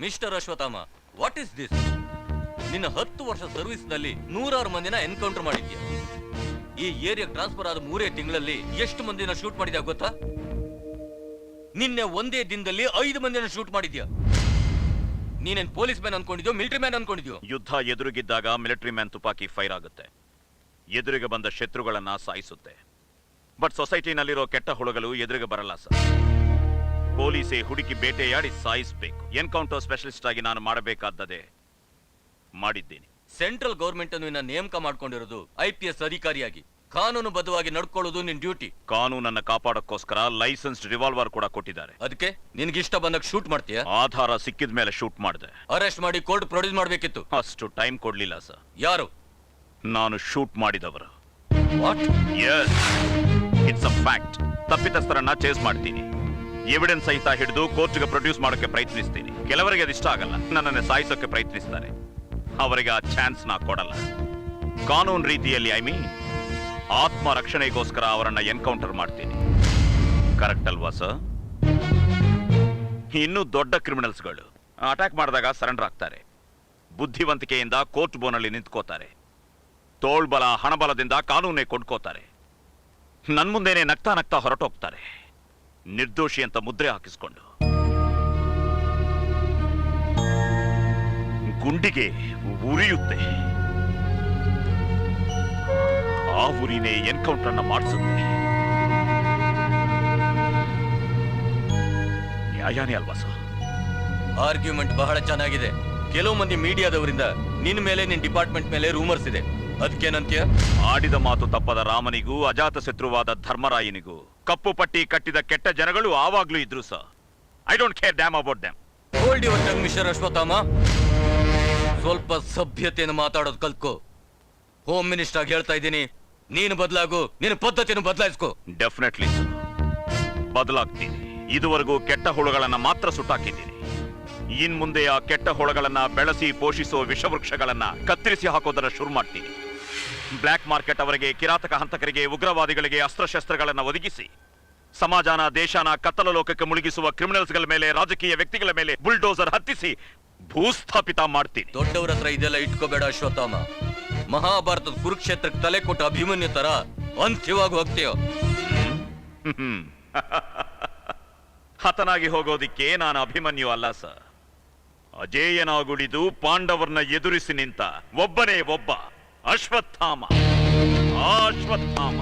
Mister Ashwatthama, what is this? ನಿನ್ನ 10 ವರ್ಷ service ನಲ್ಲಿ 100 ಮಂದಿನ ಎನ್ಕೌಂಟರ್ ಮಾಡಿದ್ಯಾ. ಈ ಏರಿಯಾ ಟ್ರಾನ್ಸ್ಫರ್ ಆದ 3 ತಿಂಗಳಲ್ಲಿ ಎಷ್ಟು ಮಂದಿನ ಶೂಟ್ ಮಾಡಿದ್ಯಾ ಗೊತ್ತಾ? ನಿನ್ನೆ ಒಂದೇ ದಿನದಲ್ಲಿ 5 ಮಂದಿನ ಶೂಟ್ ಮಾಡಿದ್ಯಾ. ನೀನೇನ್ ಪೊಲೀಸ್ ಮ್ಯಾನ್ ಅನ್ಕೊಂಡಿದ್ಯೋ, ಮಿಲಿಟರಿ ಮ್ಯಾನ್ ಅನ್ಕೊಂಡಿದ್ಯೋ? ಯುದ್ಧ ಎದುರಿಗಿದ್ದಾಗ ಮಿಲಿಟರಿ ಮ್ಯಾನ್ ತುಪಾಕಿ ಫೈರ್ ಆಗುತ್ತೆ, ಎದುರಿಗೆ ಬಂದ ಶತ್ರುಗಳನ್ನ ಸಾಯಿಸುತ್ತೆ. ಬಟ್ ಸೊಸೈಟಿನಲ್ಲಿರೋ ಕೆಟ್ಟ ಹುಳುಗಳು ಎದುರಿಗೆ ಬರಲ್ಲ ಸರ್. ಪೊಲೀಸೇ ಹುಡುಕಿ ಬೇಟೆಯಾಡಿ ಸಾಯಿಸಬೇಕು. ಎನ್ಕೌಂಟರ್ ಸ್ಪೆಷಲಿಸ್ಟ್ ಆಗಿ ನಾನು ಮಾಡಬೇಕಾದದೇ ಮಾಡಿದ್ದೀನಿ. ಸೆಂಟ್ರಲ್ ಗವರ್ಮೆಂಟ್ ಅನ್ನು ನೇಮಕ ಮಾಡ್ಕೊಂಡಿರೋದು IPS ಅಧಿಕಾರಿಯಾಗಿ. ಕಾನೂನುಬದ್ಧವಾಗಿ ನಡ್ಕೊಳ್ಳೋದು ನಿನ್ ಡ್ಯೂಟಿ. ಕಾನೂನನ್ನ ಕಾಪಾಡೋಕ್ಕೋಸ್ಕರ ಲೈಸೆನ್ಸ್ಡ್ ರಿವಾಲ್ವರ್ ಕೂಡ ಕೊಟ್ಟಿದ್ದಾರೆ. ಅದಕ್ಕೆ ನಿನ್ಗಿಷ್ಟ ಬಂದಾಗ ಶೂಟ್ ಮಾಡ್ತೀಯಾ? ಆಧಾರ ಸಿಕ್ಕಿದ ಮೇಲೆ ಶೂಟ್ ಮಾಡಿದೆ. ಅರೆಸ್ಟ್ ಮಾಡಿ ಕೋರ್ಟ್ ಪ್ರೊಡ್ಯೂಸ್ ಮಾಡ್ಬೇಕಿತ್ತು. ಅಷ್ಟು ಟೈಮ್ ಕೊಡ್ಲಿಲ್ಲ ಸರ್. ಯಾರು? ನಾನು ಶೂಟ್ ಮಾಡಿದವರು. What? Yes, it's a fact. ತಪ್ಪಿತಸ್ಥರನ್ನ ಚೇಸ್ ಮಾಡ್ತೀನಿ, ಎವಿಡೆನ್ಸ್ ಸಹಿತ ಹಿಡಿದು ಕೋರ್ಟ್ಗೆ ಪ್ರೊಡ್ಯೂಸ್ ಮಾಡೋಕೆ ಪ್ರಯತ್ನಿಸ್ತೀನಿ. ಕೆಲವರಿಗೆ ಅದಿಷ್ಟ ಆಗಲ್ಲ, ನನ್ನನ್ನು ಸಾಯಿಸೋಕೆ ಪ್ರಯತ್ನಿಸ್ತಾರೆ. ಅವರಿಗೆ ಆ ಚಾನ್ಸ್ ನಾ ಕೊಡಲ್ಲ. ಕಾನೂನು ರೀತಿಯಲ್ಲಿ ಆತ್ಮ ರಕ್ಷಣೆಗೋಸ್ಕರ ಅವರನ್ನ ಎನ್ಕೌಂಟರ್ ಮಾಡ್ತೀನಿ. ಕರೆಕ್ಟ್ ಅಲ್ವಾ ಸರ್? ಇನ್ನು ದೊಡ್ಡ ಕ್ರಿಮಿನಲ್ಸ್ಗಳು ಅಟ್ಯಾಕ್ ಮಾಡಿದಾಗ ಸರೆಂಡರ್ ಆಗ್ತಾರೆ. ಬುದ್ಧಿವಂತಿಕೆಯಿಂದ ಕೋರ್ಟ್ ಬೋನಲ್ಲಿ ನಿಂತ್ಕೋತಾರೆ. ತೋಳ್ಬಲ ಹಣಬಲದಿಂದ ಕಾನೂನೇ ಕೊಂಡ್ಕೋತಾರೆ. ನನ್ ಮುಂದೆನೆ ನಗ್ತಾ ನಗ್ತಾ ಹೊರಟೋಗ್ತಾರೆ, ನಿರ್ದೋಷಿ ಅಂತ ಮುದ್ರೆ ಹಾಕಿಸ್ಕೊಂಡು. ಗುಂಡಿಗೆ ಉರಿಯುತ್ತೆ, ಆ ಉರಿನೇ ಎನ್ಕೌಂಟರ್ ಅನ್ನ ಮಾಡಿಸುತ್ತೆ. ನ್ಯಾಯನೇ ಅಲ್ವಾ ಸರ್? ಆರ್ಗ್ಯುಮೆಂಟ್ ಬಹಳ ಚೆನ್ನಾಗಿದೆ. ಕೆಲವು ಮಂದಿ ಮೀಡಿಯಾದವರಿಂದ ನಿನ್ ಮೇಲೆ, ನಿನ್ ಡಿಪಾರ್ಟ್ಮೆಂಟ್ ಮೇಲೆ ರೂಮರ್ಸ್ ಇದೆ. ಅದಕ್ಕೇನಂತೀಯ? ಆಡಿದ ಮಾತು ತಪ್ಪದ ರಾಮನಿಗೂ ಅಜಾತ ಶತ್ರುವಾದ ಧರ್ಮರಾಯನಿಗೂ ಕಪ್ಪು ಪಟ್ಟಿ ಕಟ್ಟಿದ ಕೆಟ್ಟ ಜನಗಳು ಆವಾಗ್ಲೂ ಇದ್ರು sir. I don't care dam about them. Hold your tongue mister Ashwatthama. ಸ್ವಲ್ಪ ಸಭ್ಯತೆಯನ್ನು ಮಾತಾಡೋದು ಕಲ್ತ್ಕೋ. ಹೋಮ್ ಮಿನಿಸ್ಟರ್ ಆಗಿ ಹೇಳ್ತಾ ಇದ್ದೀನಿ, ನೀನು ಬದಲಾಗು, ನಿನ್ನ ಪದ್ಧತಿಯನ್ನು ಬದಲಾಯಿಸ್ಕೋ. Definitely sir, ಬದಲಾಗ್ತೀನಿ. ಇದುವರೆಗೂ ಕೆಟ್ಟ ಹುಳುಗಳನ್ನ ಮಾತ್ರ ಸುಟ್ಟಾಕಿದ್ದೀನಿ. ಇನ್ ಮುಂದೆ ಆ ಕೆಟ್ಟ ಹುಳುಗಳನ್ನ ಬೆಳೆಸಿ ಪೋಷಿಸೋ ವಿಷವೃಕ್ಷಗಳನ್ನ ಕತ್ತರಿಸಿ ಹಾಕೋದನ್ನ ಶುರು ಮಾಡ್ತೀನಿ. ಬ್ಲ್ಯಾಕ್ ಮಾರ್ಕೆಟ್ ಅವರಿಗೆ, ಕಿರಾತಕ ಹಂತಕರಿಗೆ, ಉಗ್ರವಾದಿಗಳಿಗೆ ಅಸ್ತ್ರಶಸ್ತ್ರಗಳನ್ನ ಒದಗಿಸಿ ಸಮಾಜನ, ದೇಶನ ಕತ್ತಲ ಲೋಕಕ್ಕೆ ಮುಳುಗಿಸುವ ಕ್ರಿಮಿನಲ್ಸ್ಗಳ ಮೇಲೆ, ರಾಜಕೀಯ ವ್ಯಕ್ತಿಗಳ ಮೇಲೆ ಬುಲ್ಡೋಸರ್ ಹತ್ತಿಸಿ ಭೂಸ್ಥಾಪಿತ ಮಾಡ್ತೀನಿ. ದೊಡ್ಡವರ ಹತ್ರ ಇದೆಲ್ಲ ಇಟ್ಕೋಬೇಡ ಅಶ್ವತ್ಥಾಮ. ಮಹಾಭಾರತದ ಕುರುಕ್ಷೇತ್ರಕ್ಕೆ ತಲೆ ಕೊಟ್ಟ ಅಭಿಮನ್ಯು ತರ ಅಂತ್ಯವಾಗಿ ಹೋಗ್ತೀಯೋ. ಹತನಾಗಿ ಹೋಗೋದಿಕ್ಕೆ ನಾನು ಅಭಿಮನ್ಯು ಅಲ್ಲ ಸರ್. ಅಜೇಯನಾಗುಳಿದು ಪಾಂಡವರನ್ನ ಎದುರಿಸಿ ನಿಂತ ಒಬ್ಬನೇ ಒಬ್ಬ Ashwatthama. Ashwatthama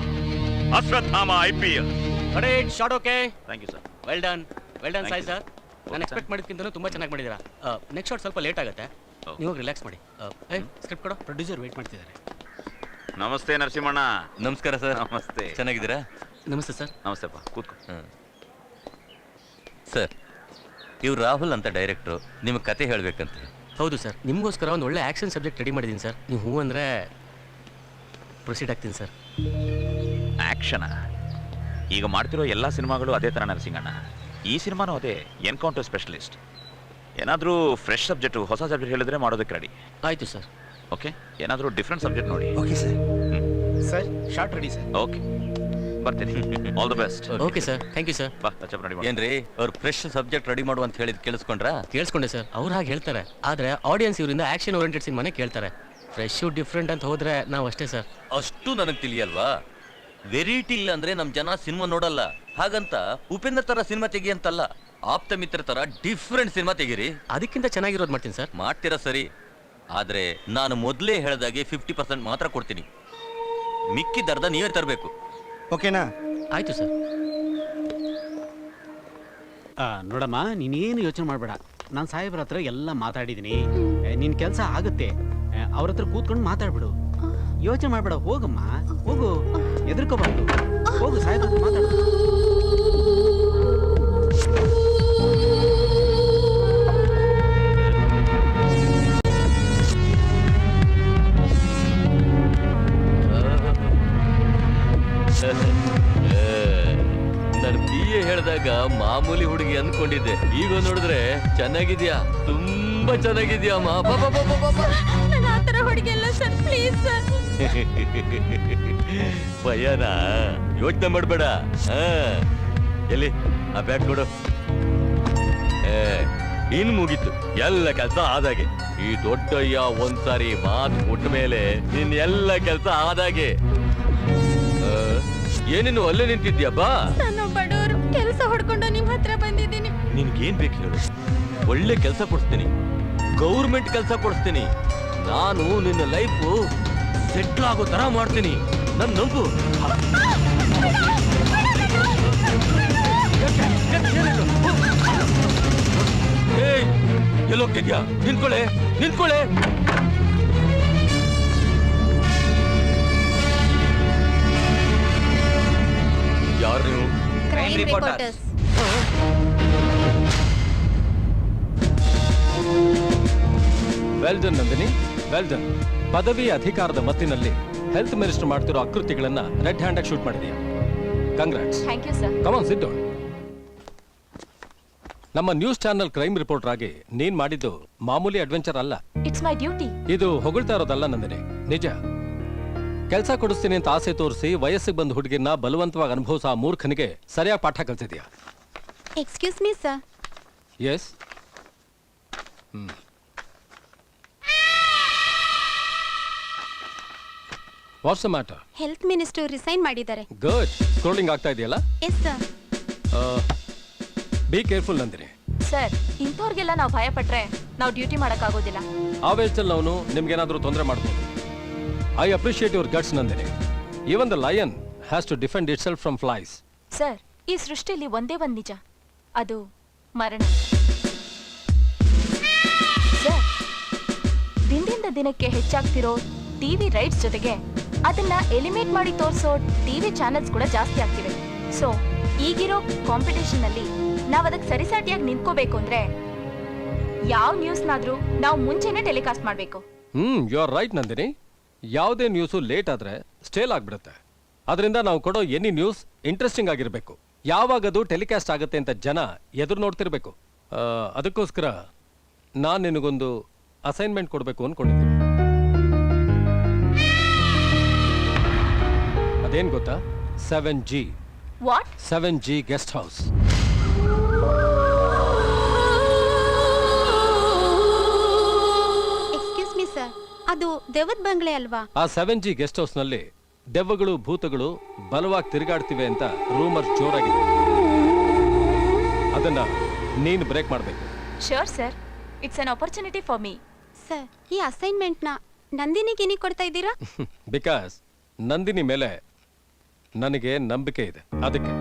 IPS. Thank you sir. Well done Sai sir. ನಾನು ಎಕ್ಸ್ಪೆಕ್ಟ್ ಮಾಡಿದ್ಕಿಂತ ತುಂಬಾ ಚೆನ್ನಾಗಿ ಮಾಡಿದ್ದೀರಾ. ನೆಕ್ಸ್ಟ್ ಶಾಟ್ ಸ್ವಲ್ಪ ಲೇಟ್ ಆಗುತ್ತೆ, ನೀವು ರಿಲ್ಯಾಕ್ಸ್ ಮಾಡಿ. ಸ್ಕ್ರಿಪ್ಟ್ ಕೊಡೋ, ಪ್ರೊಡ್ಯೂಸರ್ ವೇಟ್ ಮಾಡ್ತಿದ್ದಾರೆ. ನಮಸ್ತೆ ನರಸಿಂಹಣ್ಣ. ನಮಸ್ಕಾರ ಸರ್. ನಮಸ್ತೆ. ಚೆನ್ನಾಗಿದ್ದೀರಾ? ನಮಸ್ತೆ ಸರ್. ನಮಸ್ತೆಪ್ಪ, ಕೂತ್ಕೊ. ಸರ್, ಇವ್ರು ರಾಹುಲ್ ಅಂತ ಡೈರೆಕ್ಟ್ರು, ನಿಮಗೆ ಕತೆ ಹೇಳ್ಬೇಕಂತೆ. ಹೌದು ಸರ್, ನಿಮಗೋಸ್ಕರ ಒಂದು ಒಳ್ಳೆ ಆ್ಯಕ್ಷನ್ ಸಬ್ಜೆಕ್ಟ್ ರೆಡಿ ಮಾಡಿದ್ದೀನಿ ಸರ್. ನೀವು ಹೂ ಅಂದರೆ ಪ್ರೊಸೀಡ್ ಆಗ್ತೀನಿ ಸರ್. ಆಕ್ಷನ್ ಈಗ ಮಾಡ್ತಿರೋ ಎಲ್ಲ ಸಿನಿಮಾಗಳು ಅದೇ ಥರ ನರಸಿಂಹಣ್ಣ. ಈ ಸಿನಿಮಾನೂ ಅದೇ, ಎನ್ಕೌಂಟರ್ ಸ್ಪೆಷಲಿಸ್ಟ್. ಏನಾದರೂ ಫ್ರೆಶ್ ಸಬ್ಜೆಕ್ಟು, ಹೊಸ ಸಬ್ಜೆಕ್ಟ್ ಹೇಳಿದ್ರೆ ಮಾಡೋದಕ್ಕೆ ರೆಡಿ. ಆಯಿತು ಸರ್. ಓಕೆ, ಏನಾದರೂ ಡಿಫ್ರೆಂಟ್ ಸಬ್ಜೆಕ್ಟ್ ನೋಡಿ. Okay sir. Sir, shot ready sir. Okay, ಬರ್ತೀನಿ. All the best. Okay sir, thank you sir. ಬಾ, ಟಚಪ್ ರೆಡಿ ಮಾಡಿ. ಏನ್ರಿ ಅವ್ರು ಫ್ರೆಶ್ ಸಬ್ಜೆಕ್ಟ್ ರೆಡಿ ಮಾಡುವ ಅಂತ ಹೇಳಿದ್ ಕೇಳಿಸ್ಕೊಂಡ್ರಾ? ಕೇಳಿಸ್ಕೊಂಡೆ ಸರ್. ಅವ್ರು ಹಾಗೆ ಹೇಳ್ತಾರೆ, ಆದರೆ ಆಡಿಯನ್ಸ್ ಇವರಿಂದ ಆ್ಯಕ್ಷನ್ ಓರಿಯೆಂಟೆಡ್ ಸಿನಿಮಾನೇ ಕೇಳ್ತಾರೆ. ಫ್ರೆಶ್ ಡಿಫ್ರೆಂಟ್ ಅಂತ ಹೋದ್ರೆ ನಾವು ಅಷ್ಟೇ ಸರ್. ಅಷ್ಟು ನನಗೆ ತಿಳಿಯಲ್ವಾ? ವೆರೈಟಿ ಇಲ್ಲ ಅಂದ್ರೆ ನಮ್ ಜನ ಸಿನಿಮಾ ನೋಡಲ್ಲ. ಹಾಗಂತ ಉಪೇಂದ್ರ ತರ ಸಿನಿಮಾ ತೆಗಿ ಅಂತಲ್ಲ, ಆಪ್ತ ಮಿತ್ರ ತರ ಡಿಫ್ರೆಂಟ್ ಸಿನಿಮಾ ತೆಗೀರಿ. ಅದಕ್ಕಿಂತ ಚೆನ್ನಾಗಿರೋದು ಮಾಡ್ತೀನಿ ಸರ್. ಮಾಡ್ತೀರಾ ಸರಿ, ಆದ್ರೆ ನಾನು ಮೊದಲೇ ಹೇಳ್ದಾಗೆ 50% ಮಾತ್ರ ಕೊಡ್ತೀನಿ. ಮಿಕ್ಕಿದರ್ಧ ನೀವೇ ತರಬೇಕು. ಓಕೆನಾ? ಆಯಿತು ಸರ್. ನೋಡಮ್ಮ, ನೀನೇನು ಯೋಚನೆ ಮಾಡಬೇಡ. ನಾನು ಸಾಹೇಬ್ರ ಹತ್ರ ಎಲ್ಲ ಮಾತಾಡಿದ್ದೀನಿ. ನಿನ್ನ ಕೆಲಸ ಆಗುತ್ತೆ. ಅವ್ರ ಹತ್ರ ಕೂತ್ಕೊಂಡು ಮಾತಾಡ್ಬಿಡು. ಯೋಚನೆ ಮಾಡಬೇಡ, ಹೋಗಮ್ಮ, ಹೋಗು, ಎದುರ್ಕೋಬಾರ್ದು. ಹೋಗು, ಸಾಹೇಬ್ರ ಹತ್ರ ಮಾತಾಡು. ನಾನು BA ಹೇಳಿದಾಗ ಮಾಮೂಲಿ ಹುಡುಗಿ ಅನ್ಕೊಂಡಿದ್ದೆ. ಈಗ ನೋಡಿದ್ರೆ ಚೆನ್ನಾಗಿದ್ಯಾ, ತುಂಬಾ ಚೆನ್ನಾಗಿದ್ಯಾ ಅಮ್ಮ. ಭಯನಾ? ಯೋಚನೆ ಮಾಡ್ಬೇಡ. ಎಲ್ಲಿ ಆ ಬ್ಯಾಗ್ ಕೊಡು. ಇನ್ ಮುಗೀತು ಎಲ್ಲ ಕೆಲಸ ಆದಾಗೆ. ಈ ದೊಡ್ಡಯ್ಯ ಒಂದ್ಸಾರಿ ಮಾತು ಕೊಟ್ಟ ಮೇಲೆ ನಿನ್ ಎಲ್ಲ ಕೆಲಸ ಆದಾಗೆ. ಏನೇನು ಅಲ್ಲೇ ನಿಂತಿದ್ಯಾ? ಬಾ. ನಾನು ಬಡವರು ಕೆಲಸ ಹೊಡ್ಕೊಂಡು ನಿಮ್ ಹತ್ರ ಬಂದಿದ್ದೀನಿ. ನಿನ್ಗೇನ್ ಬೇಕು ಹೇಳು, ಒಳ್ಳೆ ಕೆಲಸ ಕೊಡಿಸ್ತೀನಿ, ಗೌರ್ಮೆಂಟ್ ಕೆಲಸ ಕೊಡಿಸ್ತೀನಿ. ನಾನು ನಿನ್ನ ಲೈಫ್ ಸೆಟ್ಲ್ ಆಗೋ ತರ ಮಾಡ್ತೀನಿ, ನನ್ ನಂಬು. ಏಯ್, ಎಲ್ಲೋಗ್ತಿದ್ಯಾ? ನಿಂತ್ಕೊಳ್ಳೆ, ನಿಂತ್ಕೊಳ್ಳೆ. ಯಾರು ನೀವು? Crime reporters. Well done Nandini, well done. ಪದವಿ ಅಧಿಕಾರದ ಮತ್ತಿನಲ್ಲಿ ಹೆಲ್ತ್ ಮಿನಿಸ್ಟರ್ ಮಾಡ್ತಿರೋ ಅಕೃತ್ಯಗಳನ್ನ ರೆಡ್ ಹ್ಯಾಂಡ್ ಆಗಿ ಶೂಟ್ ಮಾಡಿದೀಯ. Congrats. Thank you sir. Come on, sit down. ನಮ್ಮ ನ್ಯೂಸ್ ಚಾನೆಲ್ ಕ್ರೈಮ್ ರಿಪೋರ್ಟರ್ ಆಗಿ ನೀನ್ ಮಾಡಿದ್ದು ಮಾಮೂಲಿ ಅಡ್ವೆಂಚರ್ ಅಲ್ಲ. It's my duty. ಇದು ಹೊಗಳ್ತಾ ಇರೋದಲ್ಲ ನಂದಿನಿ, ನಿಜ. ಕೆಲಸ ಕೊಡಿಸ್ತೀನಿ ಅಂತ ಆಸೆ ತೋರಿಸಿ ವಯಸ್ಸಿಗೆ ಬಂದ ಹುಡುಗಿನ ಬಲವಂತವಾಗಿ ಅನುಭವಿಸೋ ಆ ಮೂರ್ಖನಿಗೆ ಸರಿಯಾಗಿ ಪಾಠ ಕಲ್ತಿದ್ಯಾ. Excuse me sir. Yes. What's the matter? Health minister resign ಮಾಡಿದ್ದಾರೆ. ಗುಡ್. ಸ್ಕ್ರೋಲಿಂಗ್ ಆಗ್ತಾ ಇದೆಯಲ್ಲ. Yes sir. Be careful Nandini. Sir, ಇಂಥವ್ರಿಗೆಲ್ಲ ನಾವು ಭಯ ಪಟ್ರೆ ನಾವು ಡ್ಯೂಟಿ ಮಾಡೋಕ್ಕಾಗೋದಿಲ್ಲ. ಆವೇಶದಲ್ಲಿ ಅವನು ನಿಮ್ಗೇನಾದ್ರೂ ತೊಂದರೆ ಮಾಡ್ಬೋದು. I appreciate your guts Nandini. Even the lion has to defend itself from flies. Sir, ಈ ಸೃಷ್ಟಿಯಲ್ಲಿ ಒಂದೇ ಒಂದು ನಿಜ, ಅದು ಮರಣ. ಸರ್, ದಿನದಿಂದ ದಿನಕ್ಕೆ ಹೆಚ್ಚಾಗ್ತಿರೋ ಟಿವಿ ರೈಟ್ಸ್ ಜೊತೆಗೆ ಅದನ್ನ ಎಲಿಮಿನೇಟ್ ಮಾಡಿ ತೋರಿಸೋ ಟಿವಿ ಚಾನೆಲ್ಸ್ ಕೂಡ ಜಾಸ್ತಿ ಆಗ್ತಿವೆ. ಸೊ ಈಗಿರೋ ಕಾಂಪಿಟೇಷನ್ ಅಲ್ಲಿ ನಾವು ಅದಕ್ಕೆ ಸರಿಸಾಟಿಯಾಗಿ ನಿಂತ್ಕೋಬೇಕು ಅಂದ್ರೆ ಯಾವ ನ್ಯೂಸ್ನಾದ್ರೂ ನಾವು ಮುಂಚೆನೆ ಟೆಲಿಕಾಸ್ಟ್ ಮಾಡಬೇಕು. You are right Nandini. ಯಾವುದೇ ನ್ಯೂಸು ಲೇಟ್ ಆದ್ರೆ ಸ್ಟೇಲ್ ಆಗ್ಬಿಡುತ್ತೆ. ಅದರಿಂದ ನಾವು ಕೊಡೋ ಎನಿ ನ್ಯೂಸ್ ಇಂಟ್ರೆಸ್ಟಿಂಗ್ ಆಗಿರಬೇಕು. ಯಾವಾಗದು ಟೆಲಿಕಾಸ್ಟ್ ಆಗುತ್ತೆ ಅಂತ ಜನ ಎದುರು ನೋಡ್ತಿರ್ಬೇಕು. ಅದಕ್ಕೋಸ್ಕರ ನಾನು ನಿನಗೊಂದು ಅಸೈನ್ಮೆಂಟ್ ಕೊಡಬೇಕು ಅನ್ಕೊಂಡಿದ್ದೀನಿ. ಅದೇನ್ ಗೊತ್ತಾ? 7G. What? 7G guest house. Excuse me sir, ಅದು ದೆವ್ವದ ಬಂಗ್ಲೆ ಅಲ್ವಾ? ಆ 7G ಗೆಸ್ಟ್ ಹೌಸ್ ನಲ್ಲಿ ದೆವ್ವಗಳು ಭೂತಗಳು ಬಲವಾಗಿ ತಿರುಗಾಡ್ತಿವೆ ಅಂತ ರೂಮರ್ ಜೋರಾಗಿದೆ. ಅದನ್ನ ನೀನು ಬ್ರೇಕ್ ಮಾಡಬೇಕು. Sure sir, it's an opportunity for me. Sir, ಈ ಅಸೈನ್ಮೆಂಟ್ನ ನಂದಿನಿಗೆ ಕೊಡ್ತಾ ಇದ್ದೀರಾ? ಬಿಕಾಸ್ ನಂದಿನಿ ಮೇಲೆ ನನಗೆ ನಂಬಿಕೆ ಇದೆ, ಅದಕ್ಕೆ.